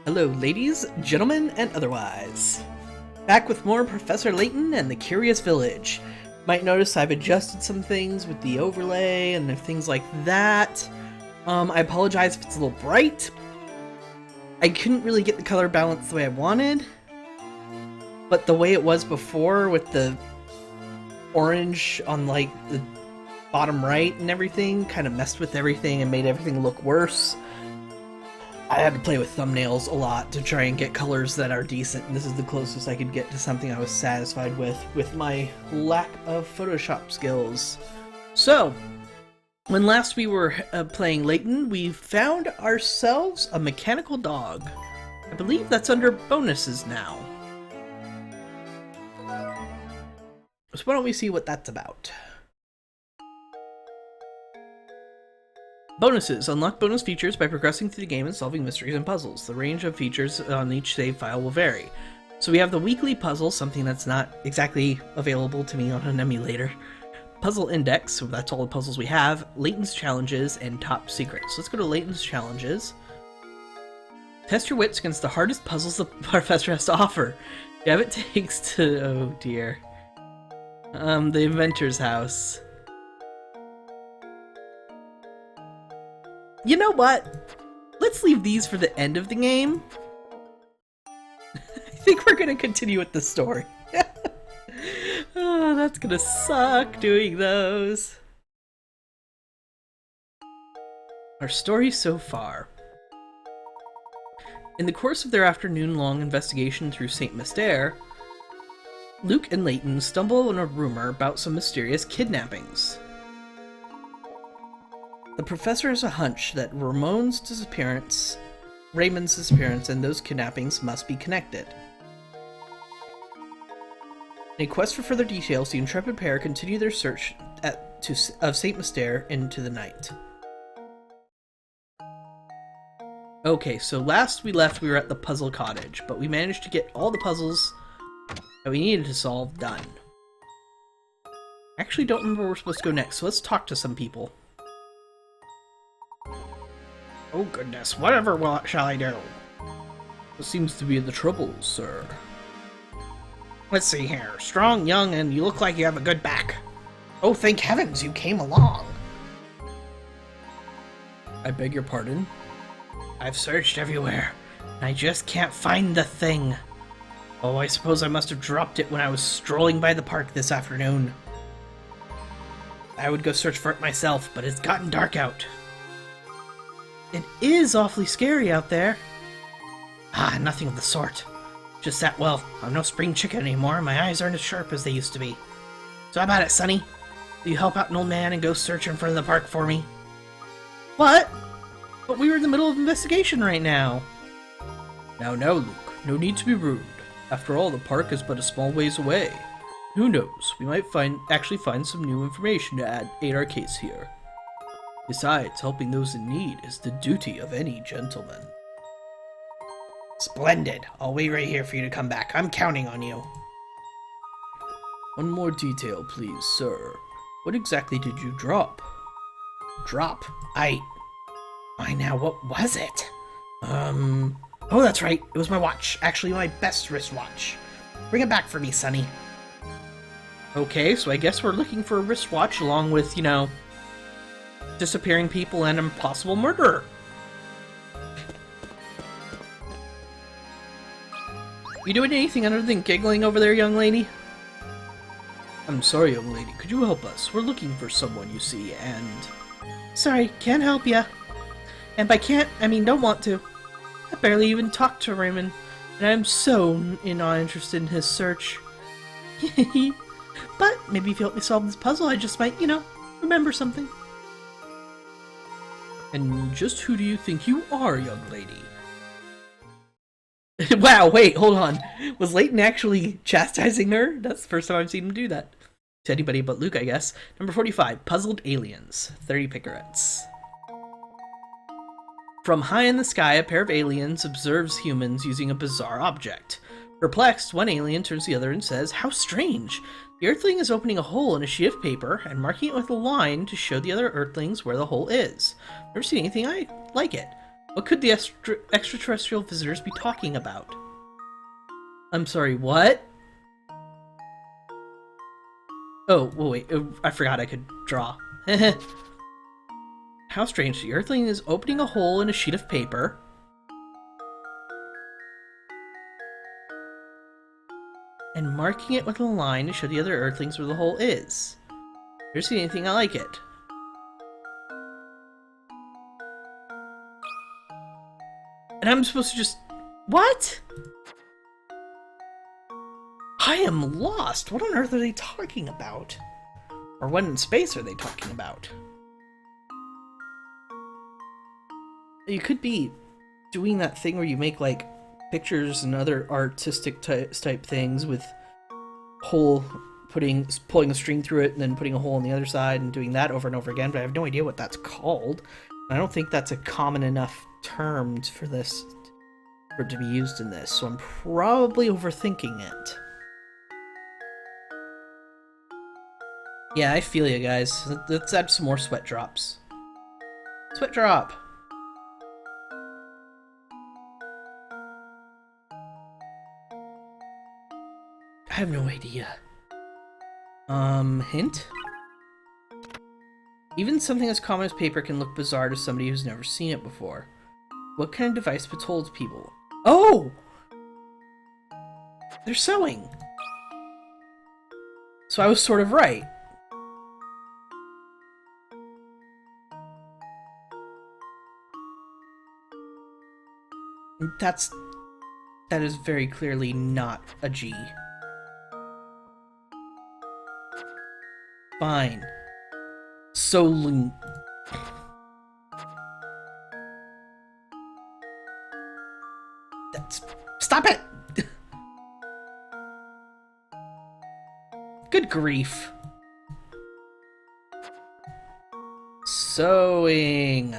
Hello, ladies, gentlemen, and otherwise. Back with more Professor Layton and the Curious Village. Might notice I've adjusted some things with the overlay and things like that. I apologize if it's a little bright. I couldn't really get the color balance the way I wanted, but the way it was before with the orange on like the bottom right and everything kind of messed with everything and made everything look worse. I had to play with thumbnails a lot to try and get colors that are decent, and this is the closest I could get to something I was satisfied with my lack of Photoshop skills. So, when last we were playing Layton, we found ourselves a mechanical dog. I believe that's under bonuses now. So why don't we see what that's about? Bonuses. Unlock bonus features by progressing through the game and solving mysteries and puzzles. The range of features on each save file will vary. So we have the weekly puzzle, something that's not exactly available to me on an emulator. Puzzle index, so that's all the puzzles we have. Layton's challenges, and top secrets. Let's go to Layton's challenges. Test your wits against the hardest puzzles the professor has to offer. You have it takes to... oh dear. The inventor's house. You know what? Let's leave these for the end of the game. I think we're gonna continue with the story. Oh, that's gonna suck doing those. Our story so far. In the course of their afternoon-long investigation through St. Mystere, Luke and Layton stumble on a rumor about some mysterious kidnappings. The professor has a hunch that Raymond's disappearance, and those kidnappings must be connected. In a quest for further details, the intrepid pair continue their search of St. Mystere into the night. Okay, so last we left we were at the puzzle cottage, but we managed to get all the puzzles that we needed to solve done. I actually don't remember where we're supposed to go next, so let's talk to some people. Oh goodness, whatever shall I do? What seems to be the trouble, sir? Let's see here. Strong, young, and you look like you have a good back. Oh, thank heavens you came along. I beg your pardon? I've searched everywhere, and I just can't find the thing. Oh, I suppose I must have dropped it when I was strolling by the park this afternoon. I would go search for it myself, but it's gotten dark out. It is awfully scary out there. Ah, nothing of the sort. Just that, well, I'm no spring chicken anymore, my eyes aren't as sharp as they used to be. So how about it, Sonny? Will you help out an old man and go search in front of the park for me? What? But we were in the middle of investigation right now. Now, Luke, no need to be rude. After all, the park is but a small ways away. Who knows, we might actually find some new information to aid our case here. Besides, helping those in need is the duty of any gentleman. Splendid. I'll wait right here for you to come back. I'm counting on you. One more detail, please, sir. What exactly did you drop? Drop? Why now, what was it? Oh, that's right. It was my watch. Actually, my best wristwatch. Bring it back for me, Sonny. Okay, so I guess we're looking for a wristwatch along with, you know, disappearing people and a possible murderer. You doing anything other than giggling over there, young lady? I'm sorry, young lady. Could you help us? We're looking for someone, you see, and... Sorry, can't help ya. And by can't, I mean don't want to. I barely even talked to Raymond, and I'm so not interested in his search. But maybe if you help me solve this puzzle, I just might, you know, remember something. And just who do you think you are, young lady? Wow, wait, hold on. Was Layton actually chastising her? That's the first time I've seen him do that. To anybody but Luke, I guess. Number 45, Puzzled Aliens. 30 picarets. From high in the sky, a pair of aliens observes humans using a bizarre object. Perplexed, one alien turns to the other and says, "How strange! The Earthling is opening a hole in a sheet of paper and marking it with a line to show the other Earthlings where the hole is. Never seen anything like it. What could the extraterrestrial visitors be talking about? I'm sorry, what? Oh, well, wait, I forgot I could draw. How strange, the Earthling is opening a hole in a sheet of paper. And marking it with a line to show the other Earthlings where the hole is. Never seen anything like it. And I'm supposed to just... What? I am lost! What on earth are they talking about? Or what in space are they talking about? You could be doing that thing where you make, like, pictures and other artistic type things with pulling a string through it and then putting a hole on the other side and doing that over and over again, but I have no idea what that's called. I don't think that's a common enough term for this, for it to be used in this, so I'm probably overthinking it. Yeah, I feel you guys. Let's add some more sweat drops. Sweat drop! I have no idea. Hint? Even something as common as paper can look bizarre to somebody who's never seen it before. What kind of device betolds people? Oh! They're sewing! So I was sort of right. That is very clearly not a G. Fine. Sewing. Stop it! Good grief. Sewing.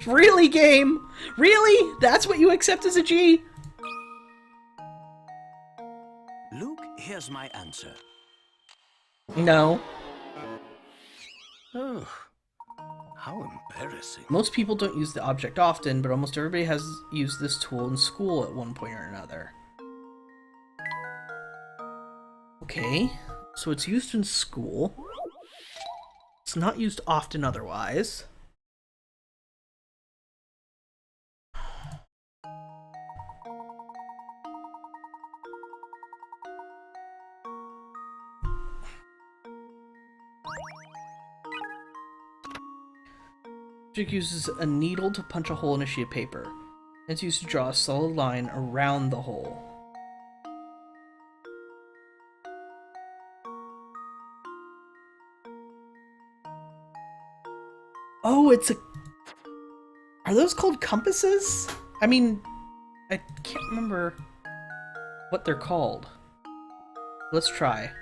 Really, game? Really? That's what you accept as a G? Luke, here's my answer. No. Oh, how embarrassing. Most people don't use the object often, but almost everybody has used this tool in school at one point or another. Okay, so it's used in school. It's not used often otherwise. Object uses a needle to punch a hole in a sheet of paper. It's used to draw a solid line around the hole. Oh, it's a... Are those called compasses? I mean, I can't remember what they're called. Let's try.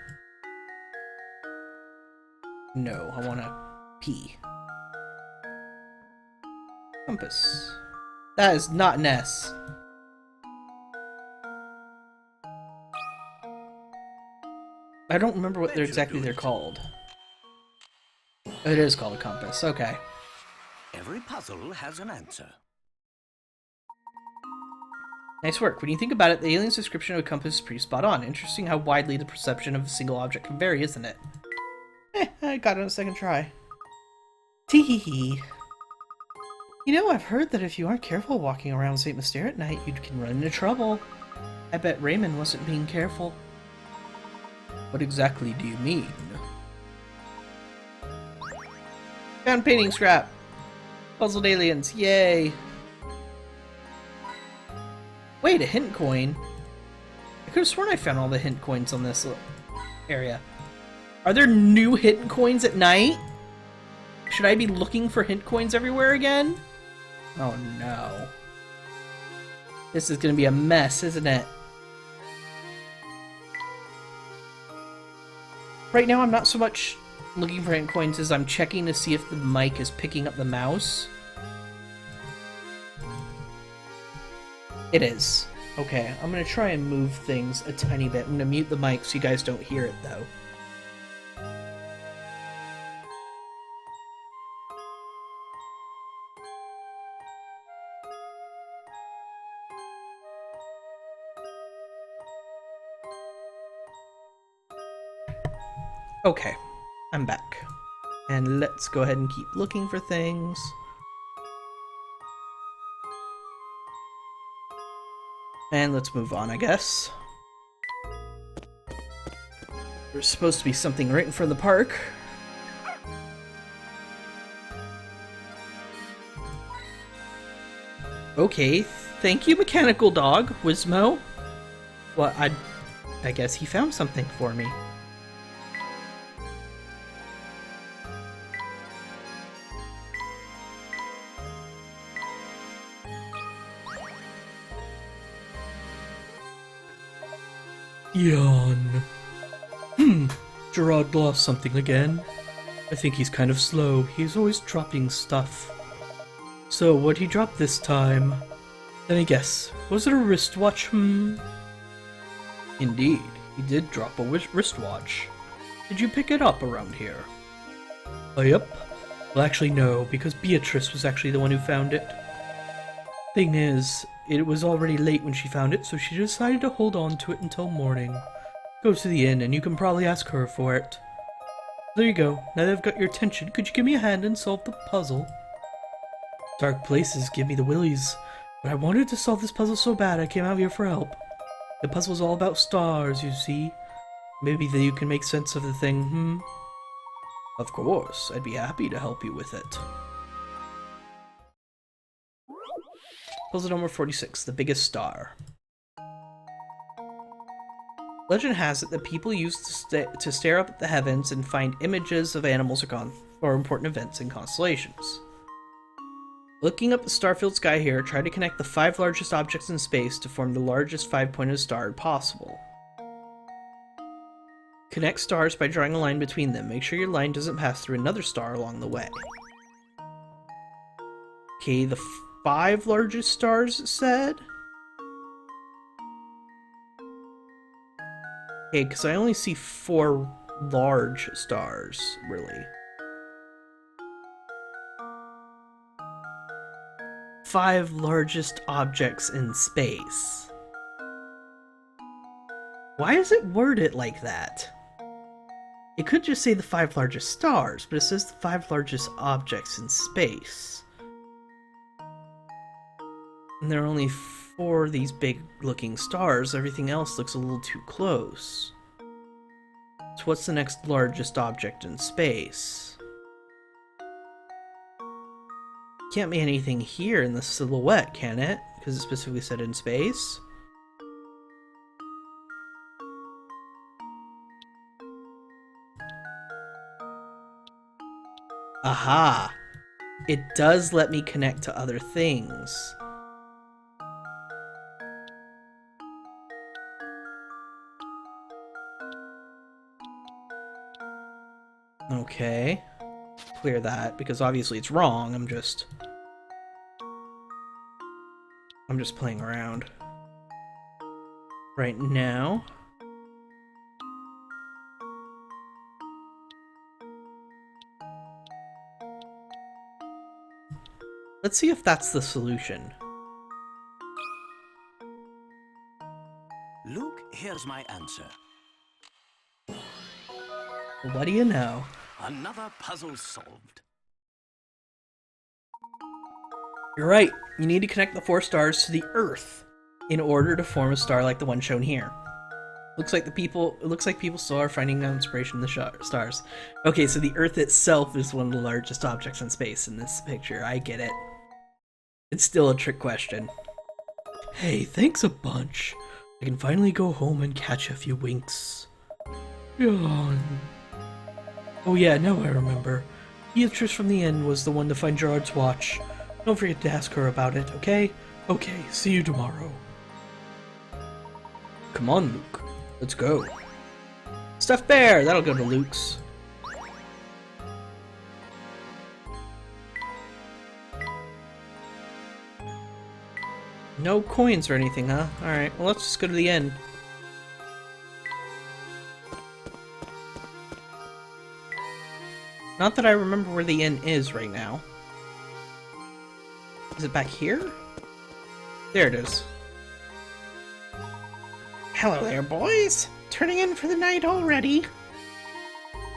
No, I want to pee. Compass. That is not an S. I don't remember what they're exactly called. It is called a compass, okay. Every puzzle has an answer. Nice work. When you think about it, the alien's description of a compass is pretty spot on. Interesting how widely the perception of a single object can vary, isn't it? I got it on a second try. Tee-hee-hee. You know, I've heard that if you aren't careful walking around St. Mystere at night, you can run into trouble. I bet Raymond wasn't being careful. What exactly do you mean? Found painting scrap! Puzzled aliens, yay! Wait, a hint coin? I could have sworn I found all the hint coins on this area. Are there new hint coins at night? Should I be looking for hint coins everywhere again? Oh no. This is gonna be a mess, isn't it? Right now I'm not so much looking for hint coins as I'm checking to see if the mic is picking up the mouse. It is. Okay, I'm gonna try and move things a tiny bit. I'm gonna mute the mic so you guys don't hear it though. Okay, I'm back. And let's go ahead and keep looking for things. And let's move on, I guess. There's supposed to be something right in front of the park. Okay, thank you, mechanical dog, Wizmo. Well, I guess he found something for me. Yawn. Gerard lost something again. I think he's kind of slow. He's always dropping stuff. So, what'd he drop this time? Let me guess. Was it a wristwatch? Indeed, he did drop a wristwatch. Did you pick it up around here? Yep. Well, actually, no, because Beatrice was actually the one who found it. Thing is, it was already late when she found it, so she decided to hold on to it until morning. Go to the inn, and you can probably ask her for it. There you go. Now that I've got your attention, could you give me a hand and solve the puzzle? Dark places give me the willies, but I wanted to solve this puzzle so bad I came out here for help. The puzzle's all about stars, you see. Maybe then you can make sense of the thing, Of course, I'd be happy to help you with it. Puzzle number 46, the biggest star. Legend has it that people used to stare up at the heavens and find images of animals or important events in constellations. Looking up the star-filled sky here, try to connect the 5 largest objects in space to form the largest 5-pointed star possible. Connect stars by drawing a line between them. Make sure your line doesn't pass through another star along the way. Okay, the 5 largest stars, it said? Okay, because I only see 4 large stars, really. 5 largest objects in space. Why is it worded like that? It could just say the 5 largest stars, but it says the 5 largest objects in space. And there are only 4 of these big looking stars. Everything else looks a little too close. So what's the next largest object in space? Can't be anything here in the silhouette, can it? Because it specifically said in space. Aha! It does let me connect to other things. Okay. Clear that, because obviously it's wrong. I'm just playing around. Right now. Let's see if that's the solution. Luke, here's my answer. What do you know? Another puzzle solved. You're right. You need to connect the 4 stars to the Earth in order to form a star like the one shown here. It looks like people still are finding inspiration in the stars. Okay, so the Earth itself is one of the largest objects in space in this picture. I get it. It's still a trick question. Hey, thanks a bunch. I can finally go home and catch a few winks. Yawn. Oh yeah, now I remember. Beatrice from the inn was the one to find Gerard's watch. Don't forget to ask her about it, okay? Okay, see you tomorrow. Come on, Luke. Let's go. Stuffed bear! That'll go to Luke's. No coins or anything, huh? Alright, well let's just go to the inn. Not that I remember where the inn is right now. Is it back here? There it is. Hello there, boys! Turning in for the night already?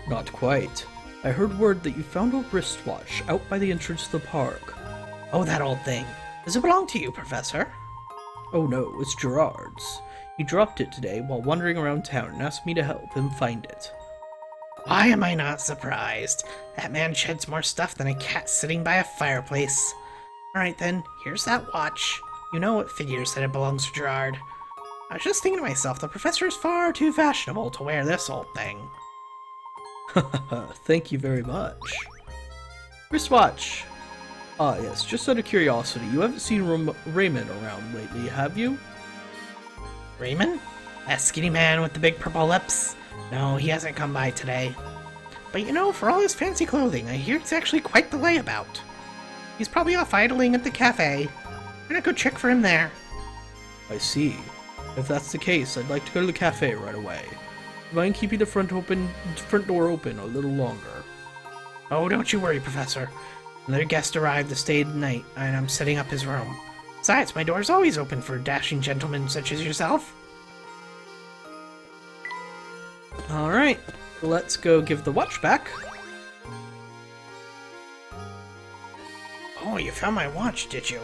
Not quite. I heard word that you found a wristwatch out by the entrance to the park. Oh, that old thing. Does it belong to you, Professor? Oh no, it's Gerard's. He dropped it today while wandering around town and asked me to help him find it. Why am I not surprised? That man sheds more stuff than a cat sitting by a fireplace. Alright then, here's that watch. You know it figures that it belongs to Gerard. I was just thinking to myself, the professor is far too fashionable to wear this old thing. Thank you very much. Wristwatch! Ah yes, just out of curiosity, you haven't seen Raymond around lately, have you? Raymond? That skinny man with the big purple lips? No, he hasn't come by today. But you know, for all his fancy clothing, I hear he's actually quite the layabout. He's probably off idling at the cafe. I'm gonna go check for him there. I see. If that's the case, I'd like to go to the cafe right away. Mind keeping the front door open a little longer. Oh, don't you worry, Professor. Another guest arrived to stay the night, and I'm setting up his room. Besides, my door's always open for dashing gentlemen such as yourself. Alright, let's go give the watch back. Oh, you found my watch, did you?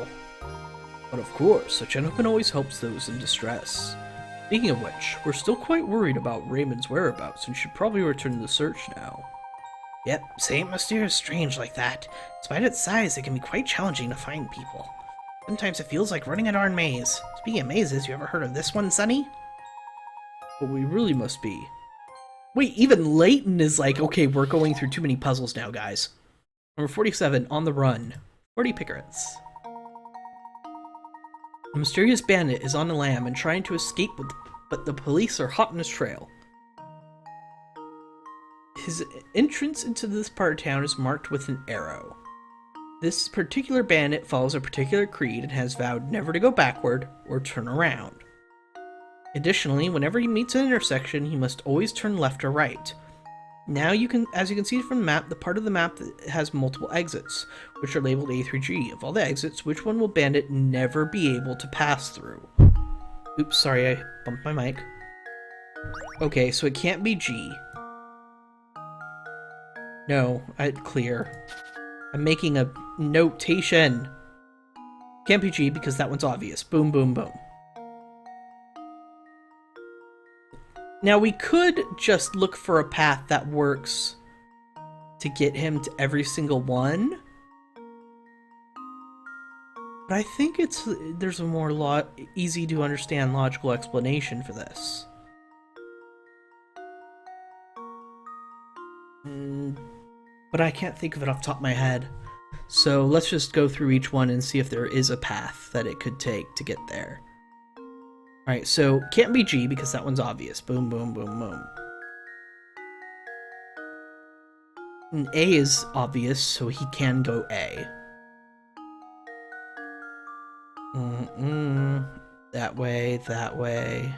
But of course, a gentleman always helps those in distress. Speaking of which, we're still quite worried about Raymond's whereabouts and should probably return to the search now. Yep, St. Mystere is strange like that. Despite its size, it can be quite challenging to find people. Sometimes it feels like running a darn maze. Speaking of mazes, you ever heard of this one, Sonny? But we really must be. Wait, even Layton is like, okay, we're going through too many puzzles now, guys. Number 47, On the Run. 40 Picarets. A mysterious bandit is on the lam and trying to escape, but the police are hot on his trail. His entrance into this part of town is marked with an arrow. This particular bandit follows a particular creed and has vowed never to go backward or turn around. Additionally, whenever he meets an intersection, he must always turn left or right. Now as you can see from the map, the part of the map that has multiple exits, which are labeled A through G. Of all the exits, which one will Bandit never be able to pass through? Oops, sorry, I bumped my mic. Okay, so it can't be G. No, clear. I'm making a notation. Can't be G because that one's obvious. Boom, boom, boom. Now we could just look for a path that works to get him to every single one. But I think there's a more easy to understand logical explanation for this. But I can't think of it off the top of my head. So let's just go through each one and see if there is a path that it could take to get there. Alright, so can't be G because that one's obvious. Boom, boom, boom, boom. And A is obvious, so he can go A. That way, that way.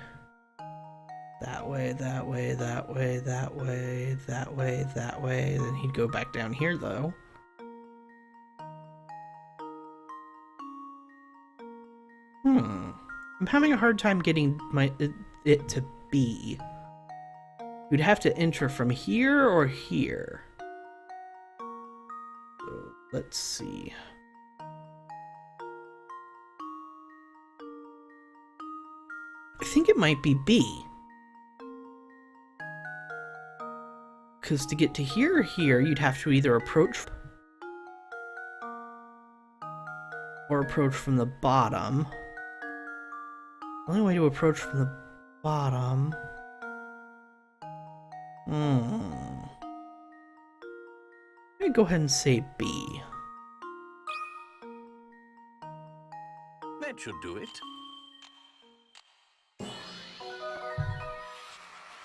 That way, that way, that way, that way, that way, that way. Then he'd go back down here, though. I'm having a hard time getting it to B. You'd have to enter from here or here. So, let's see. I think it might be B. Because to get to here or here, you'd have to either approach or approach from the bottom. The only way to approach from the bottom... I'm gonna go ahead and say B. That should do it.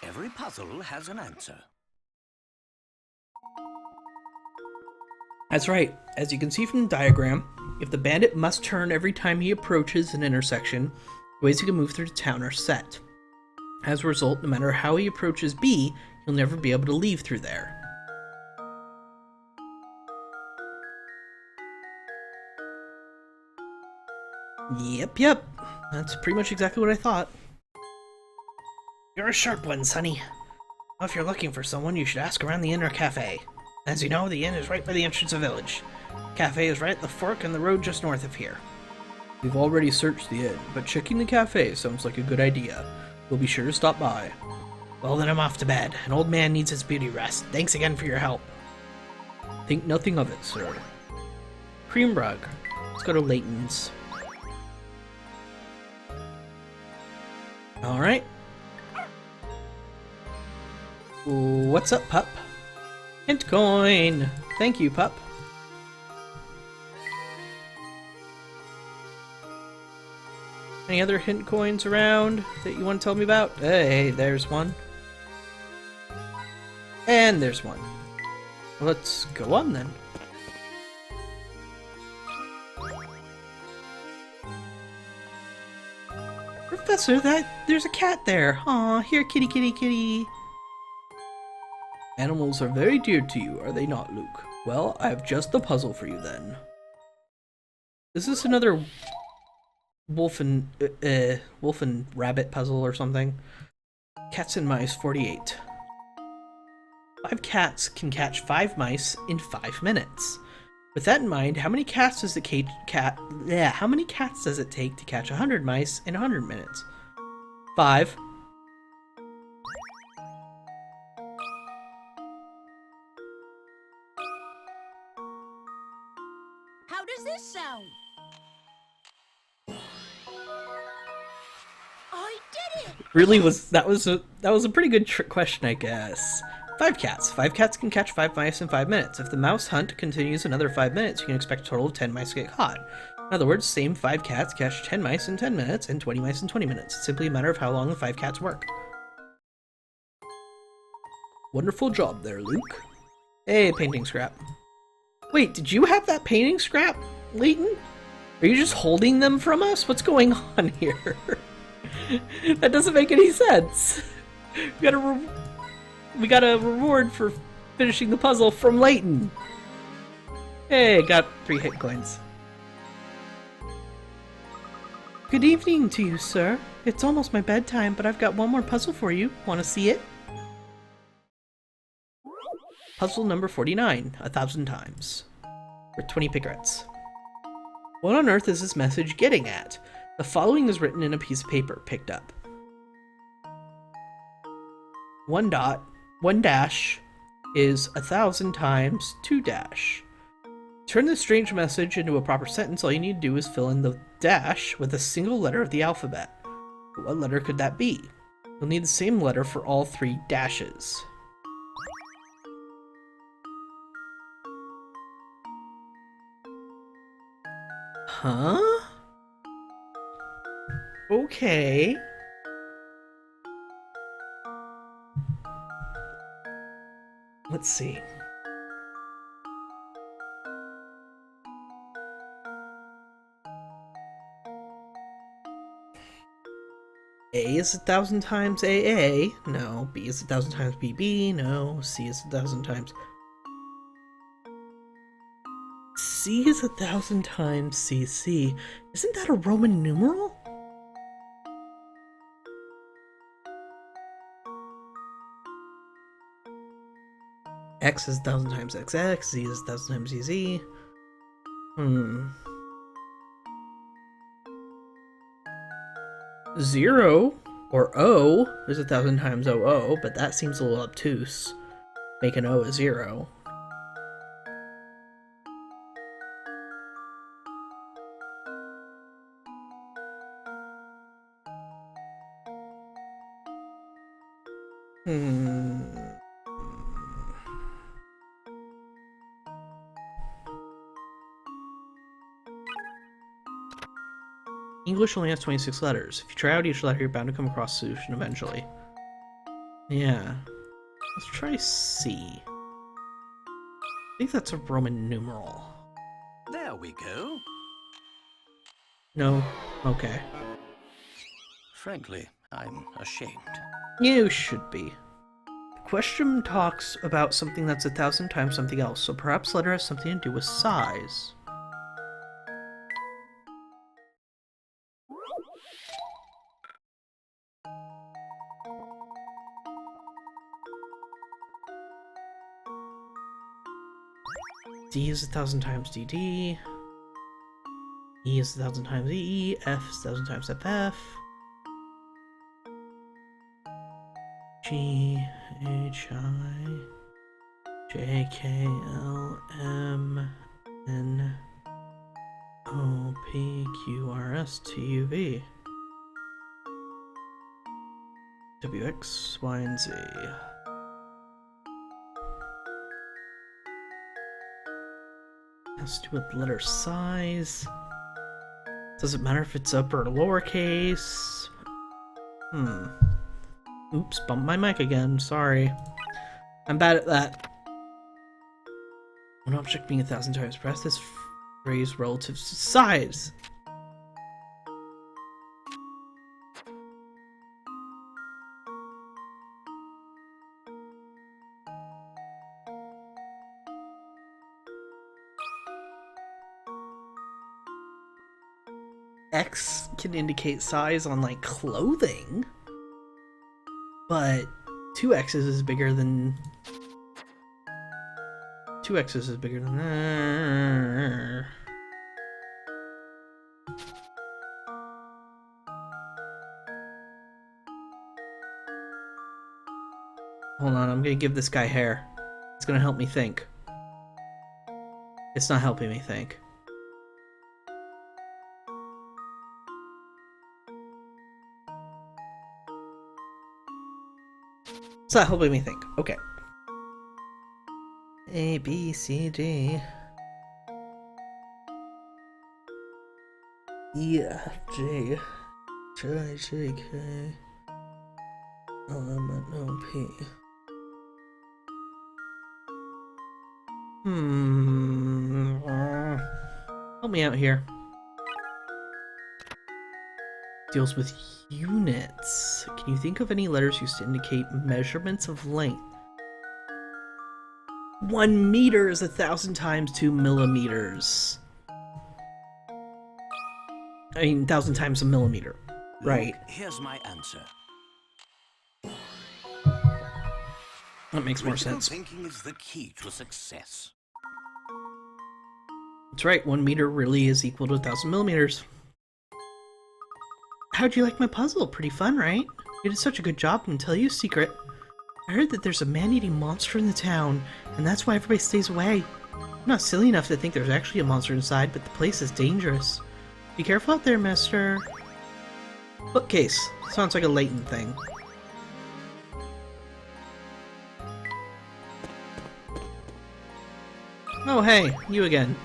Every puzzle has an answer. That's right. As you can see from the diagram, if the bandit must turn every time he approaches an intersection, the ways he can move through the town are set. As a result, no matter how he approaches B, he'll never be able to leave through there. Yep. That's pretty much exactly what I thought. You're a sharp one, Sonny. Well, if you're looking for someone, you should ask around the inn or cafe. As you know, the inn is right by the entrance of the village. Cafe is right at the fork in the road just north of here. We've already searched the inn, but checking the cafe sounds like a good idea. We'll be sure to stop by. Well, then I'm off to bed. An old man needs his beauty rest. Thanks again for your help. Think nothing of it, sir. Cream rug. Let's go to Layton's. Alright. What's up, pup? Hint coin! Thank you, pup. Any other hint coins around that you want to tell me about? Hey, there's one. And there's one. Let's go on then. Professor, there's a cat there. Aw, here, kitty, kitty, kitty. Animals are very dear to you, are they not, Luke? Well, I have just the puzzle for you then. Is this another wolf and rabbit puzzle or something? Cats and mice 48. 5 cats can catch 5 mice in 5 minutes. With that in mind, how many cats does it take to catch 100 mice in 100 minutes? 5. How does this sound? I did it! Really that was a pretty good trick question, I guess. 5 cats. 5 cats can catch 5 mice in 5 minutes. If the mouse hunt continues another 5 minutes, you can expect a total of 10 mice to get caught. In other words, same 5 cats catch 10 mice in 10 minutes and 20 mice in 20 minutes. It's simply a matter of how long the 5 cats work. Wonderful job there, Luke. Hey, painting scrap. Wait, did you have that painting scrap, Layton? Are you just holding them from us? What's going on here? That doesn't make any sense. We got a reward for finishing the puzzle from Layton. Hey, got 3 hit coins. Good evening to you, sir. It's almost my bedtime, but I've got one more puzzle for you. Want to see it? Puzzle number 49, 1,000 times. For 20 picarets. What on earth is this message getting at? The following is written in a piece of paper picked up. 1 dash is 1,000 times 2 dash. Turn this strange message into a proper sentence. All you need to do is fill in the dash with a single letter of the alphabet. What letter could that be? You'll need the same letter for all 3 dashes. Huh? Okay. Let's see. A is 1,000 times AA. No. B is 1,000 times BB. No. C is 1,000 times... C is 1,000 times CC. Isn't that a Roman numeral? X is 1,000 times XX, Z is 1,000 times ZZ. 0 or O is 1,000 times OO, but that seems a little obtuse. Make an O a 0. English only has 26 letters. If you try out each letter, you're bound to come across a solution eventually. Yeah. Let's try C. I think that's a Roman numeral. There we go. No? Okay. Frankly, I'm ashamed. You should be. The question talks about something that's 1,000 times something else, so perhaps letter has something to do with size. D is 1,000 times DD. E is 1,000 times EE. F is 1,000 times FF. G H I J K L M N O P Q R S T U V W X Y and Z. Has to do with letter size. Doesn't matter if it's up or lowercase. Oops, bumped my mic again. Sorry. I'm bad at that. One object being 1,000 times pressed is phrase relative to size. X can indicate size on like clothing, but 2x's is bigger than 2x's is bigger than that. Hold on, I'm gonna give this guy hair. It's gonna help me think. It's not helping me think. It's not helping me think. Okay. A, B, C, D. E, F, G. J, J, K. L, M, N, O, P. Help me out here. Deals with units. Can you think of any letters used to indicate measurements of length? 1 meter is 1,000 times 2 millimeters. I mean, 1,000 times a millimeter. Right. Look, here's my answer. That makes more Critical sense. thinking is the key to success. That's right, 1 meter really is equal to 1,000 millimeters. How'd you like my puzzle? Pretty fun, right? You did such a good job, and tell you a secret. I heard that there's a man-eating monster in the town, and that's why everybody stays away. I'm not silly enough to think there's actually a monster inside, but the place is dangerous. Be careful out there, mister. Bookcase. Sounds like a Layton thing. Oh, hey, you again.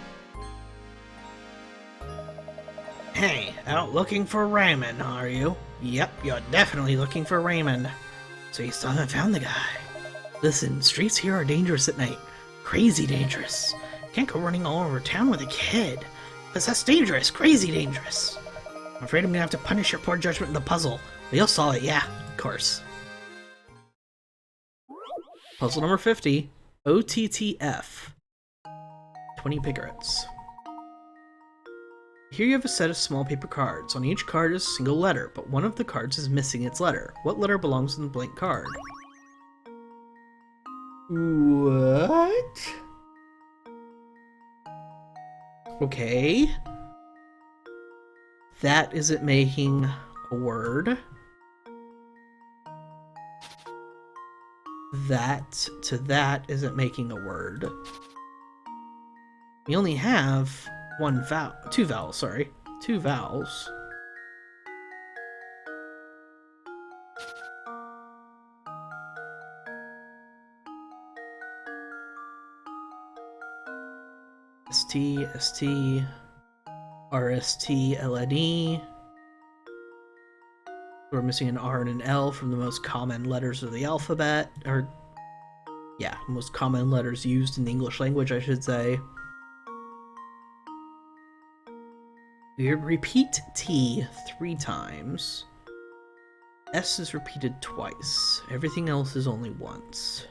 Hey, out looking for Raymond, are you? Yep, you're definitely looking for Raymond. So you still haven't found the guy. Listen, streets here are dangerous at night. Crazy dangerous. Can't go running all over town with a kid. Because that's dangerous, crazy dangerous. I'm afraid I'm gonna have to punish your poor judgment in the puzzle. But you'll solve it, yeah, of course. Puzzle number 50. OTTF. 20 piglets. Here you have a set of small paper cards. On each card is a single letter, but one of the cards is missing its letter. What letter belongs in the blank card? What? Okay. That isn't making a word. That to that isn't making a word. We only have two vowels, sorry. Two vowels. ST, ST, RST, LNE. We're missing an R and an L from the most common letters of the alphabet. Or, yeah, most common letters used in the English language, I should say. We repeat T 3 times. S is repeated twice. Everything else is only once.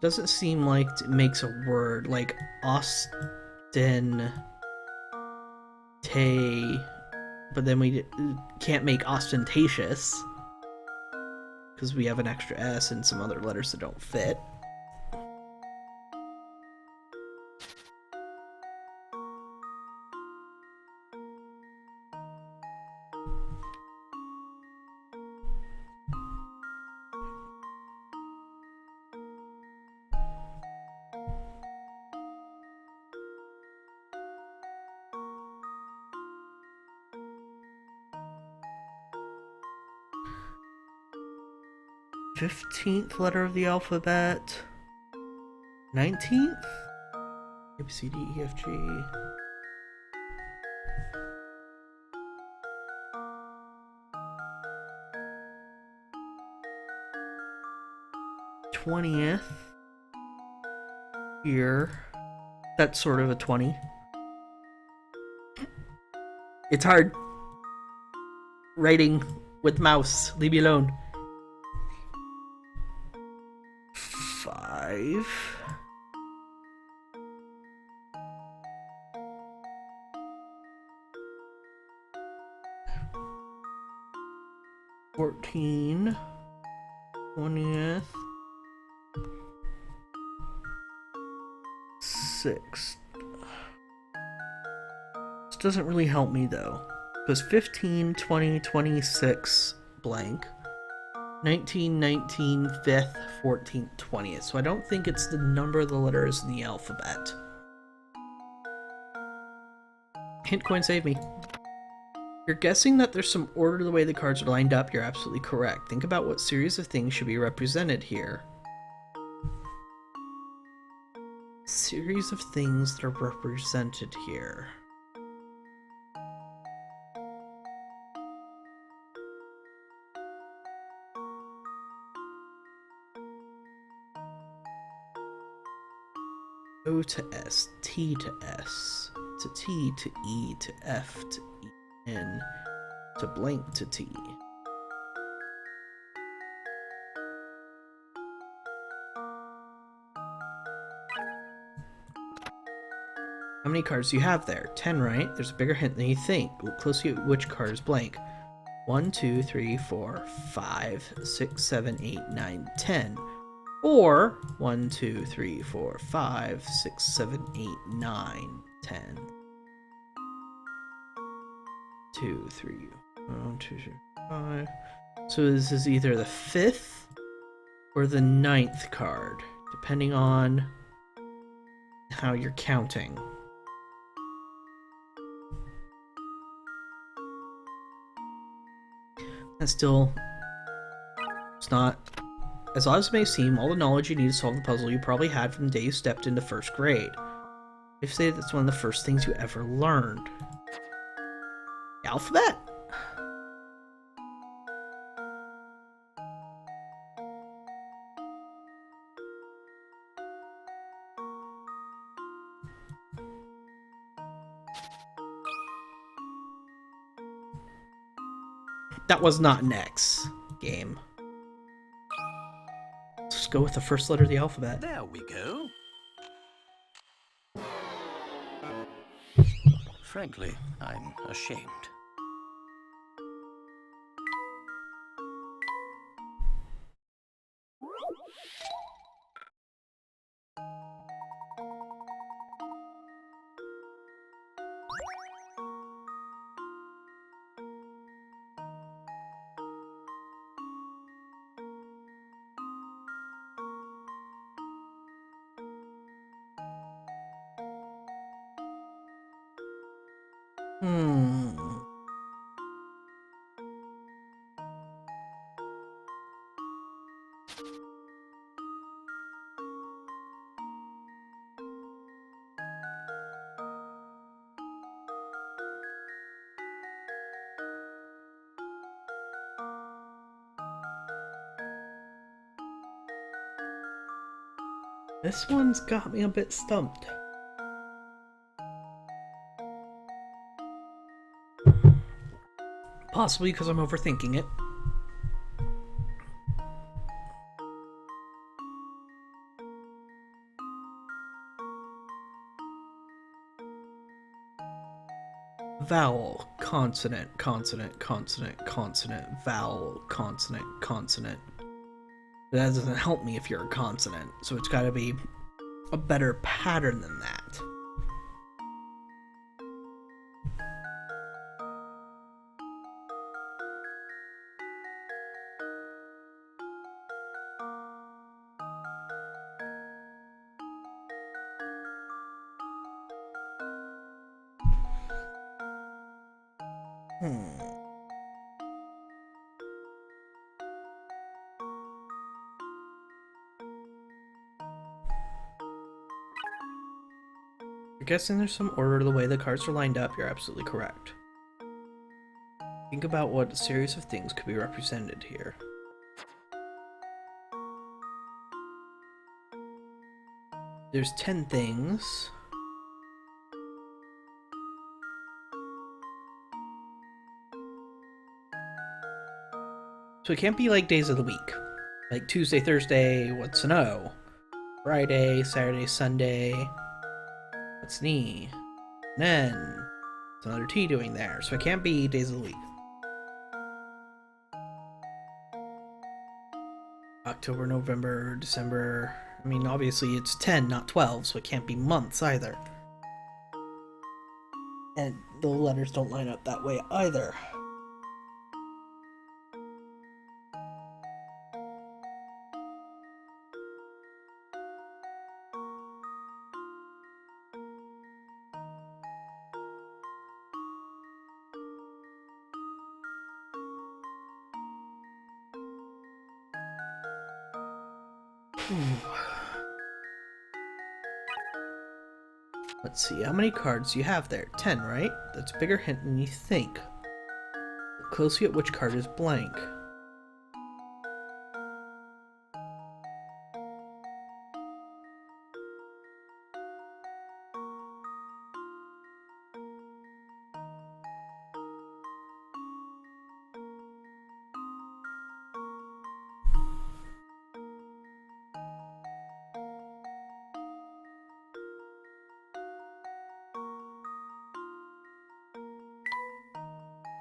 Doesn't seem like it makes a word like Austin, but then we can't make ostentatious because we have an extra S and some other letters that don't fit. $15th letter of the alphabet. 19th? A, B, C, D, E, F, G. '20th. Here. That's sort of a 20. It's hard. Writing with mouse. Leave me alone. 5. '14. 20th. 6th. This doesn't really help me though. Because 15, 20, 26 blank. 19, 19, 5th, 14th, 20th. So I don't think it's the number of the letters in the alphabet. Hint coin save me. You're guessing that there's some order to the way the cards are lined up. You're absolutely correct. Think about what series of things should be represented here. Series of things that are represented here. O to S, T to S, to T to E to F to E N to blank to T. How many cards do you have there? 10, right? There's a bigger hint than you think. Look closely at which card is blank. 1, 2, 3, 4, 5, 6, 7, 8, 9, 10. Or 1, 2, 3, 4, 5, 6, 7, 8, 9, 10. 2, 3, 1, 2, 3, 5. So this is either the 5th or the 9th card, depending on how you're counting. And still, it's not, as odd as it may seem, all the knowledge you need to solve the puzzle you probably had from the day you stepped into first grade. If say that's one of the first things you ever learned. The alphabet? That was not an X game. Let's just go with the first letter of the alphabet. There we go. Frankly, I'm ashamed. This one's got me a bit stumped. Possibly because I'm overthinking it. vowel, consonant, consonant, consonant, consonant, vowel, consonant, consonant. But that doesn't help me if you're a consonant, so it's gotta be a better pattern than that. You're guessing there's some order to the way the cards are lined up. You're absolutely correct. Think about what series of things could be represented here. There's 10 things. So it can't be like days of the week. Like Tuesday, Thursday, what's an O? Friday, Saturday, Sunday, what's an E? And then it's another T doing there. So it can't be days of the week. October, November, December. I mean, obviously it's 10, not 12, so it can't be months either. And the letters don't line up that way either. Let's see, how many cards do you have there? 10, right? That's a bigger hint than you think. Look closely at which card is blank.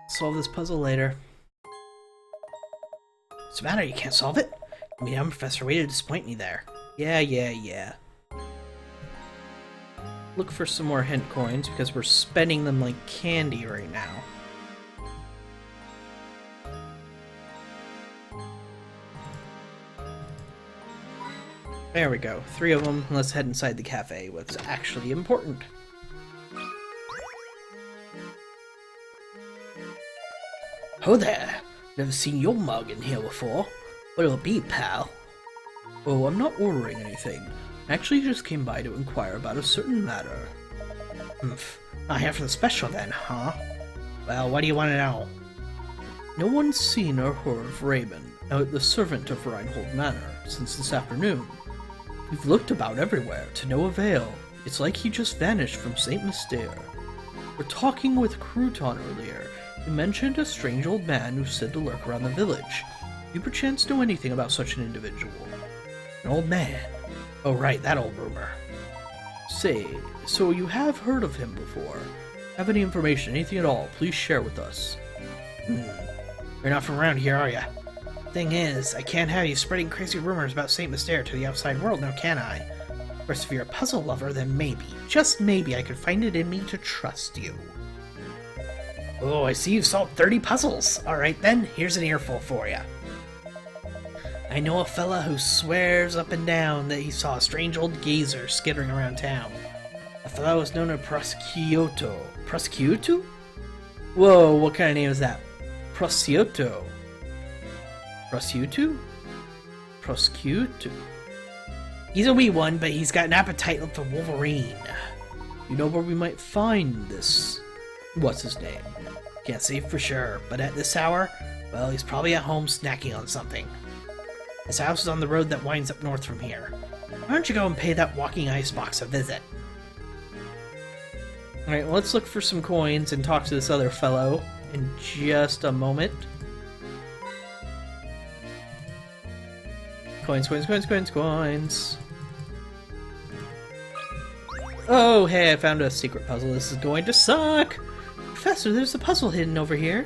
Solve this puzzle later. What's the matter? You can't solve it? I mean, I'm Professor Way to disappoint me there. Yeah. Look for some more hint coins because we're spending them like candy right now. There we go. 3 of them. Let's head inside the cafe. What's actually important. Oh there! Never seen your mug in here before. What'll it be, pal? Oh, I'm not ordering anything. I actually just came by to inquire about a certain matter. Humph. Not here for the special then, huh? Well, what do you want to know? No one's seen or heard of Raymond, the servant of Reinhold Manor, since this afternoon. We've looked about everywhere, to no avail. It's like he just vanished from St. Mystere. We're talking with Crouton earlier. He mentioned a strange old man who said to lurk around the village. You perchance know anything about such an individual? An old man? Oh right, that old rumor. Say, so you have heard of him before? Have any information, anything at all, please share with us. You're not from around here, are ya? Thing is, I can't have you spreading crazy rumors about St. Mystere to the outside world, now can I? Of course, if you're a puzzle lover, then maybe, just maybe, I could find it in me to trust you. Oh, I see you've solved 30 puzzles! Alright then, here's an earful for you. I know a fella who swears up and down that he saw a strange old gazer skittering around town. The fellow was known as Prosciutto. Prosciutto? Whoa, what kind of name is that? Prosciutto. Prosciutto? Prosciutto. He's a wee one, but he's got an appetite for Wolverine. You know where we might find this? What's his name? Can't say for sure, but at this hour, well, he's probably at home snacking on something. His house is on the road that winds up north from here. Why don't you go and pay that walking icebox a visit? Alright, well, let's look for some coins and talk to this other fellow in just a moment. Coins. Oh, hey, I found a secret puzzle. This is going to suck! Professor, there's a puzzle hidden over here.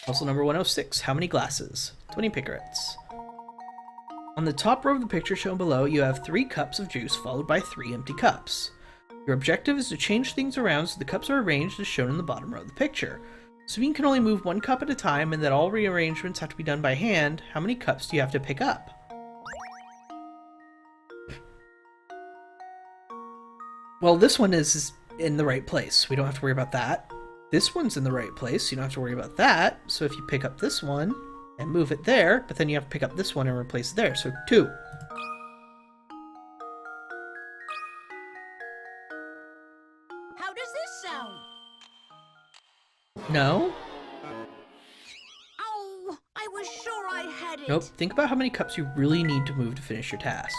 Puzzle number 106. How many glasses? 20 picarets. On the top row of the picture shown below, you have 3 cups of juice followed by 3 empty cups. Your objective is to change things around so the cups are arranged as shown in the bottom row of the picture. Assuming you can only move 1 cup at a time and that all rearrangements have to be done by hand, how many cups do you have to pick up? Well, this one is in the right place. We don't have to worry about that. This one's in the right place, so you don't have to worry about that. So if you pick up this one and move it there, but then you have to pick up this one and replace it there, so 2. How does this sound? No? Oh, I was sure I had it. Nope. Think about how many cups you really need to move to finish your task.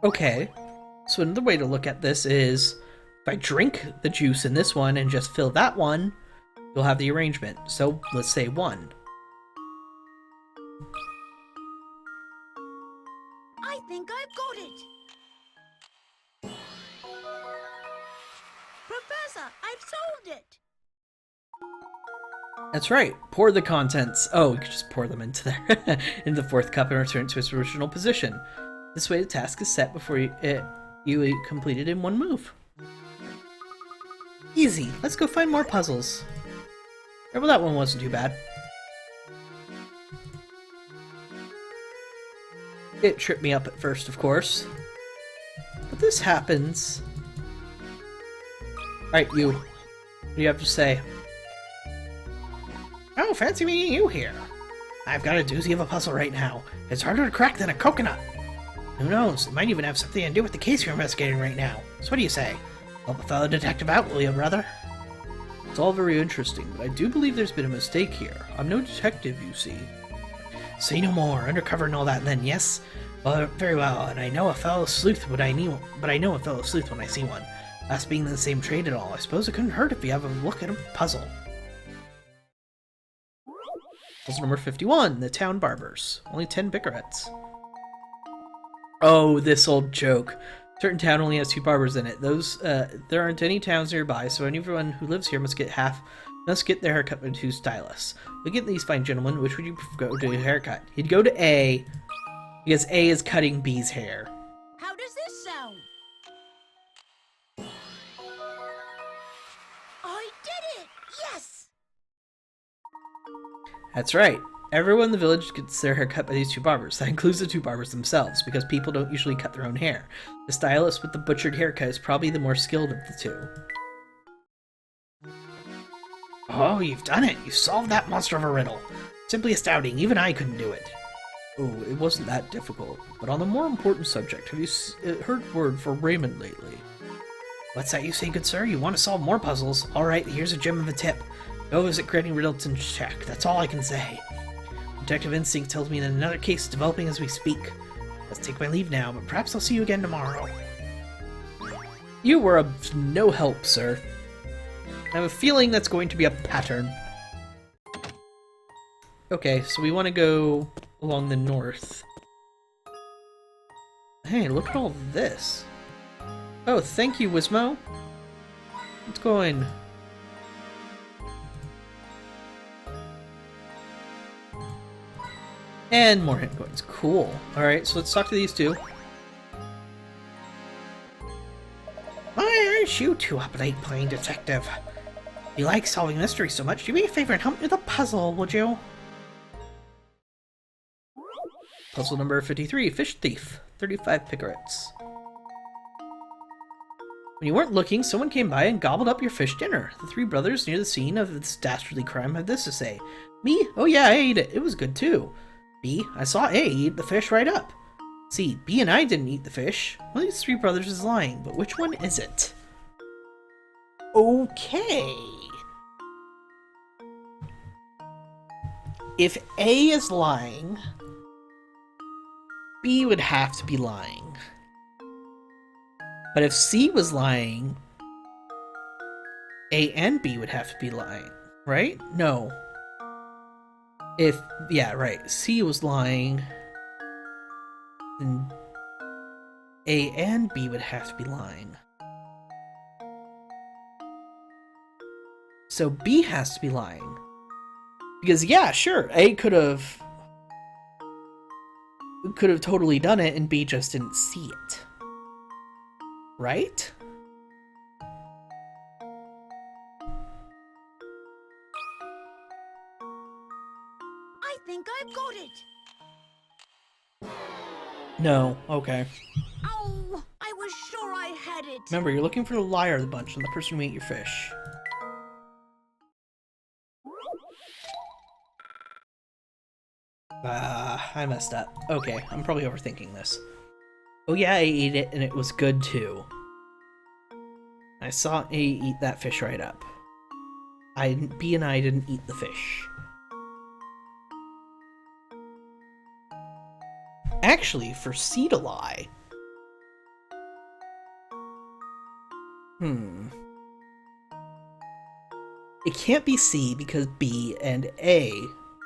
Okay, so another way to look at this is, if I drink the juice in this one and just fill that one, you'll have the arrangement. So let's say 1. I think I've got it. Professor, I've solved it. That's right, pour the contents. Oh, you could just pour them into there, into the 4th cup and return it to its original position. This way the task is set before you complete it in 1 move. Easy. Let's go find more puzzles. Yeah, well, that one wasn't too bad. It tripped me up at first, of course. But this happens. Alright, you. What do you have to say? Oh, fancy meeting you here. I've got a doozy of a puzzle right now. It's harder to crack than a coconut. Who knows? It might even have something to do with the case you're investigating right now. So what do you say? Help a fellow detective out, will you, brother? It's all very interesting, but I do believe there's been a mistake here. I'm no detective, you see. Say no more. Undercover and all that, then, yes? Well, very well, and I know a fellow sleuth when I know a fellow sleuth when I see one. Us being in the same trade and all, I suppose it couldn't hurt if you have a look at a puzzle. Puzzle number 51, the town barbers. Only 10 picarets. Oh, this old joke. Certain town only has 2 barbers in it. There aren't any towns nearby, so anyone who lives here must get their haircut by 2 stylists. Look at these fine gentlemen. Which would you go to a haircut? He'd go to A, because A is cutting B's hair. How does this sound? I did it! Yes! That's right. Everyone in the village gets their hair cut by these 2 barbers. That includes the 2 barbers themselves, because people don't usually cut their own hair. The stylist with the butchered haircut is probably the more skilled of the 2. Oh, you've done it! You solved that monster of a riddle! Simply astounding, even I couldn't do it. Oh, it wasn't that difficult. But on a more important subject, have you heard word from Raymond lately? What's that you say, good sir? You want to solve more puzzles? Alright, here's a gem of a tip. Go visit Granny Riddleton's shack, that's all I can say. Detective instinct tells me that another case is developing as we speak. Let's take my leave now, but perhaps I'll see you again tomorrow. You were of no help, sir. I have a feeling that's going to be a pattern. Okay, so we want to go along the north. Hey, look at all this. Oh, thank you, Wismo. Let's go in. And more hit coins. Cool. Alright, so let's talk to these 2. Why aren't you 2 up late playing detective? If you like solving mysteries so much, do me a favor and help me with a puzzle, would you? Puzzle number 53, Fish Thief. 35 picarets. When you weren't looking, someone came by and gobbled up your fish dinner. The 3 brothers near the scene of this dastardly crime had this to say. Me? Oh yeah, I ate it. It was good too. B, I saw A eat the fish right up. C, B and I didn't eat the fish. One of these 3 brothers is lying, but which one is it? Okay. If A is lying, B would have to be lying. But if C was lying, A and B would have to be lying, right? No. Yeah, right. C was lying, then A and B would have to be lying. So B has to be lying. Because, yeah, sure, A could have totally done it and B just didn't see it. Right? I think I've got it. No, okay. Oh, I was sure I had it. Remember, you're looking for the liar of the bunch and the person who ate your fish. I messed up. Okay, I'm probably overthinking this. Oh yeah, I ate it and it was good too. I saw A eat that fish right up. B and I didn't eat the fish. Actually, for C to lie... It can't be C because B and A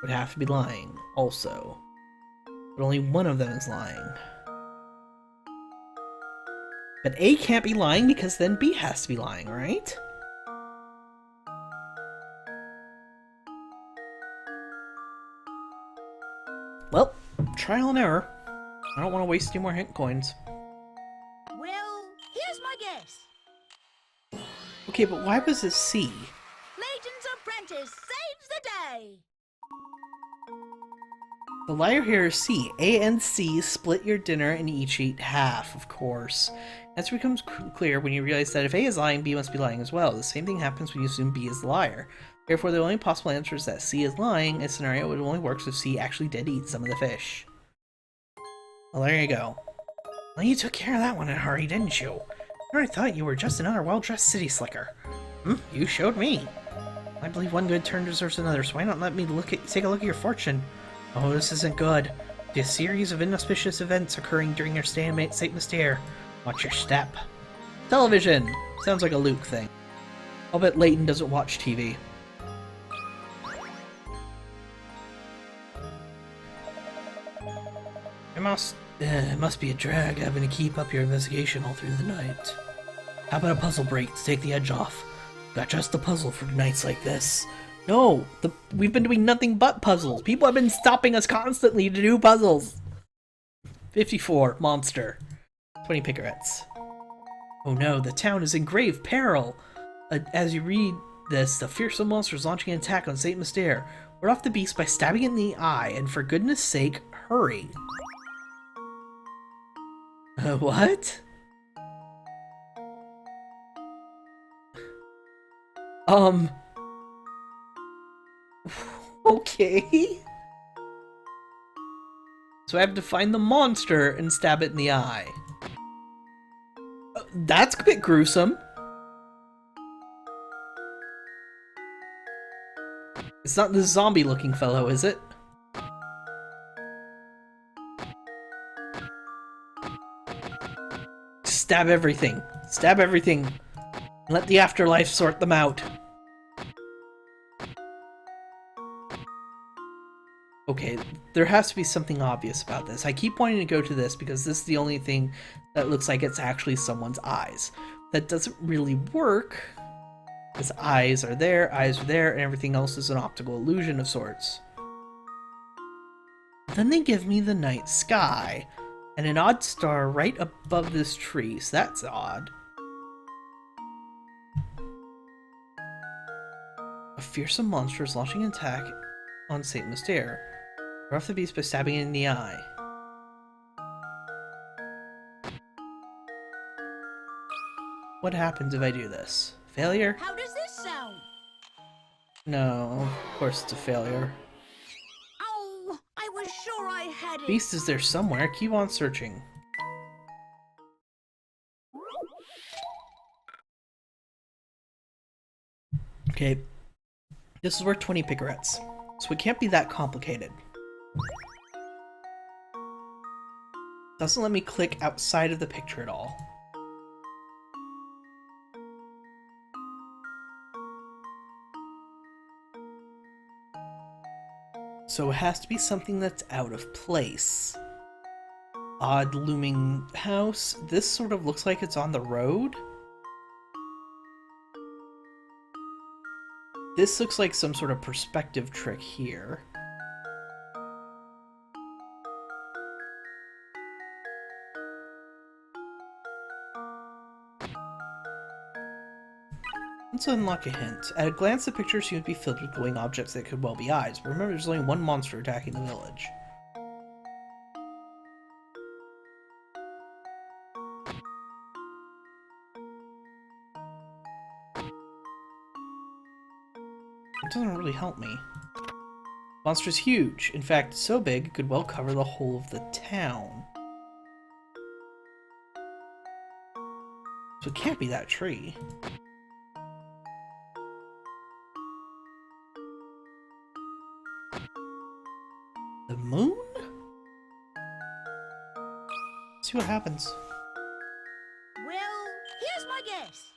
would have to be lying also. But only one of them is lying. But A can't be lying because then B has to be lying, right? Well, trial and error. I don't want to waste any more hint coins. Well, here's my guess. Okay, but why was it C? Layton's apprentice saves the day. The liar here is C. A and C split your dinner and each eat half, of course. That becomes clear when you realize that if A is lying, B must be lying as well. The same thing happens when you assume B is the liar. Therefore, the only possible answer is that C is lying. A scenario it only works if C actually did eat some of the fish. Well, there you go. Well, you took care of that one in a hurry, didn't you? I thought you were just another well-dressed city slicker. You showed me. I believe one good turn deserves another, so why not let me take a look at your fortune? Oh, this isn't good. The series of inauspicious events occurring during your stay in St. Mystere. Watch your step. Television! Sounds like a Luke thing. I'll bet Layton doesn't watch TV. It must be a drag having to keep up your investigation all through the night. How about a puzzle break to take the edge off? Got just a puzzle for nights like this. No, we've been doing nothing but puzzles. People have been stopping us constantly to do puzzles. 54, monster. 20 picarets. Oh no, the town is in grave peril. As you read this, the fearsome monster is launching an attack on St. Mystere. Ward off the beast by stabbing it in the eye, and for goodness sake, hurry. What? Okay. So I have to find the monster and stab it in the eye. That's a bit gruesome. It's not this zombie-looking fellow, is it? Stab everything. Stab everything. Let the afterlife sort them out. Okay, there has to be something obvious about this. I keep wanting to go to this because this is the only thing that looks like it's actually someone's eyes. That doesn't really work, because eyes are there, and everything else is an optical illusion of sorts. Then they give me the night sky, and an odd star right above this tree, so that's odd. A fearsome monster is launching an attack on St. Mystere. We're off the beast by stabbing it in the eye. What happens if I do this? Failure? How does this sound? No, of course it's a failure. Oh, I was sure I had it. Beast is there somewhere. Keep on searching. Okay. This is worth 20 picarets, so it can't be that complicated. Doesn't let me click outside of the picture at all. So it has to be something that's out of place. Odd looming house. This sort of looks like it's on the road. This looks like some sort of perspective trick here. Let's unlock a hint. At a glance, the picture seems to be filled with glowing objects that could well be eyes, but remember there's only one monster attacking the village. It doesn't really help me. Monster's huge. In fact, so big it could well cover the whole of the town. So it can't be that tree. The moon? Let's see what happens. Well, here's my guess.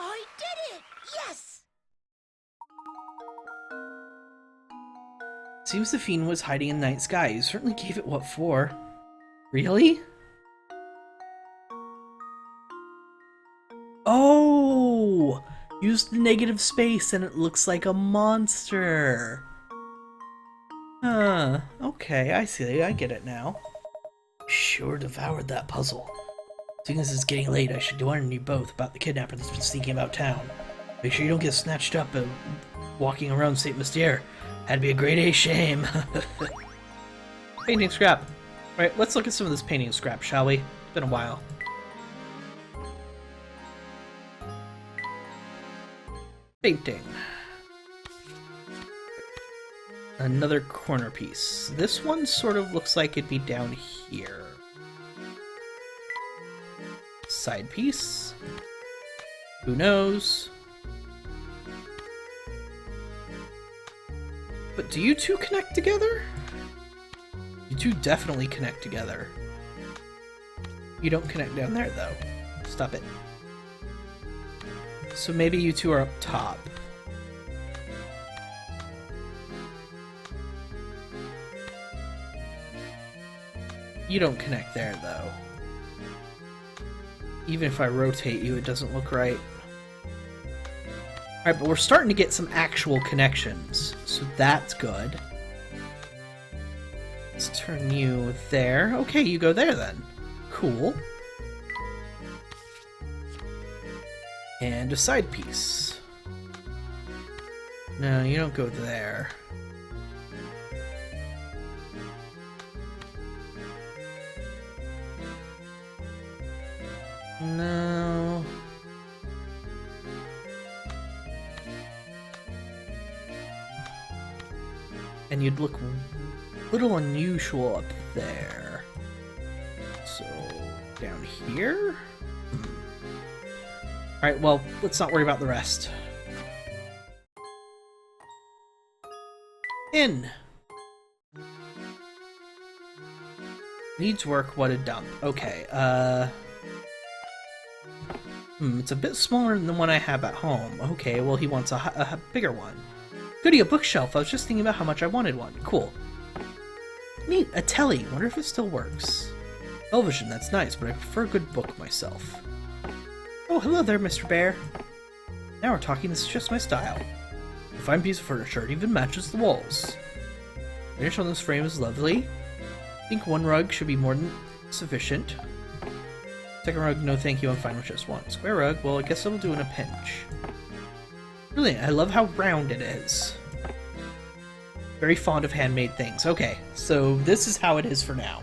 I did it! Yes! Seems the fiend was hiding in the night sky. You certainly gave it what for. Really? Oh! Use the negative space and it looks like a monster. Huh. Okay, I see. I get it now. Sure devoured that puzzle. Seeing as it's getting late, I should warn you both about the kidnapper that's been sneaking about town. Make sure you don't get snatched up and walking around Saint Mystere. That'd be a great A shame. Painting scrap. Right, let's look at some of this painting scrap, shall we? It's been a while. Painting. Another corner piece. This one sort of looks like it'd be down here. Side piece. Who knows? But do you two connect together? You two definitely connect together. You don't connect down there, though. Stop it. So maybe you two are up top. You don't connect there, though. Even if I rotate you, it doesn't look right. Alright, but we're starting to get some actual connections, so that's good. Let's turn you there. Okay, you go there then. Cool. And a side piece. No, you don't go there. No. And you'd look a little unusual up there. So, down here? Alright, well, let's not worry about the rest. In. Needs work, what a dump. Okay, it's a bit smaller than the one I have at home. Okay, well, he wants a bigger one. Goody, a bookshelf. I was just thinking about how much I wanted one. Cool. Neat, a telly. Wonder if it still works. Television, that's nice, but I prefer a good book myself. Oh, hello there, Mr. Bear. Now we're talking, this is just my style. A fine piece of furniture, it even matches the walls. The finish on this frame is lovely. I think one rug should be more than sufficient. Second rug, no thank you, I'm fine with just one. Square rug, well, I guess it'll do in a pinch. Brilliant, I love how round it is. Very fond of handmade things. Okay, so this is how it is for now.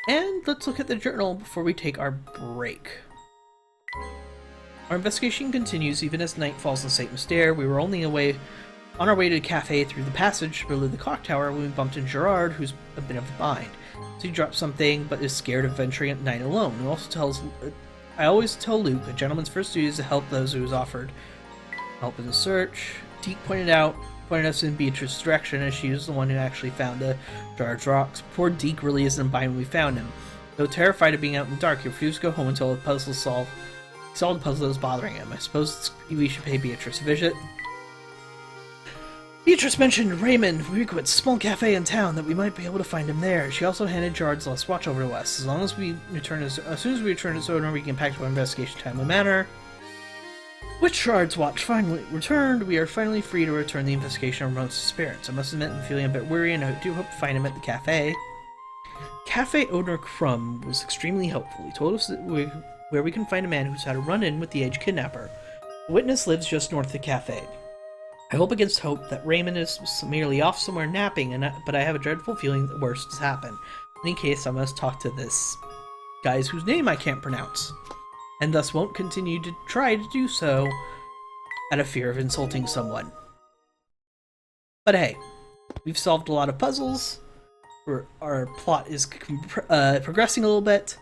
And let's look at the journal before we take our break. Our investigation continues even as night falls in Saint Mystere. We were only on our way to the cafe through the passage below the clock tower when we bumped into Gerard, who's a bit of a bind. So he dropped something, but is scared of venturing at night alone. He also tells, I always tell Luke, a gentleman's first duty is to help those who is offered Help in the search. Deke pointed us in Beatrice's direction, as she was the one who actually found the Jar's rocks. Poor Deke really isn't buying when we found him. Though terrified of being out in the dark, he refused to go home until the puzzle was solved. He solved the puzzle that was bothering him. I suppose we should pay Beatrice a visit. Beatrice mentioned Raymond frequents a small cafe in town that we might be able to find him there. She also handed Jared's last watch over to us. As soon as we return to owner, we can pack to our investigation timely manner. With Shard's watch finally returned, we are finally free to return the investigation of Ramon's spirits. I must admit I'm feeling a bit weary, and I do hope to find him at the cafe. Cafe owner Crumb was extremely helpful. He told us where we can find a man who's had a run-in with the aged kidnapper. The witness lives just north of the cafe. I hope against hope that Raymond is merely off somewhere napping, but I have a dreadful feeling the worst has happened. In any case, I must talk to this guy whose name I can't pronounce, and thus won't continue to try to do so out of fear of insulting someone. But hey, we've solved a lot of puzzles. Our plot is progressing a little bit.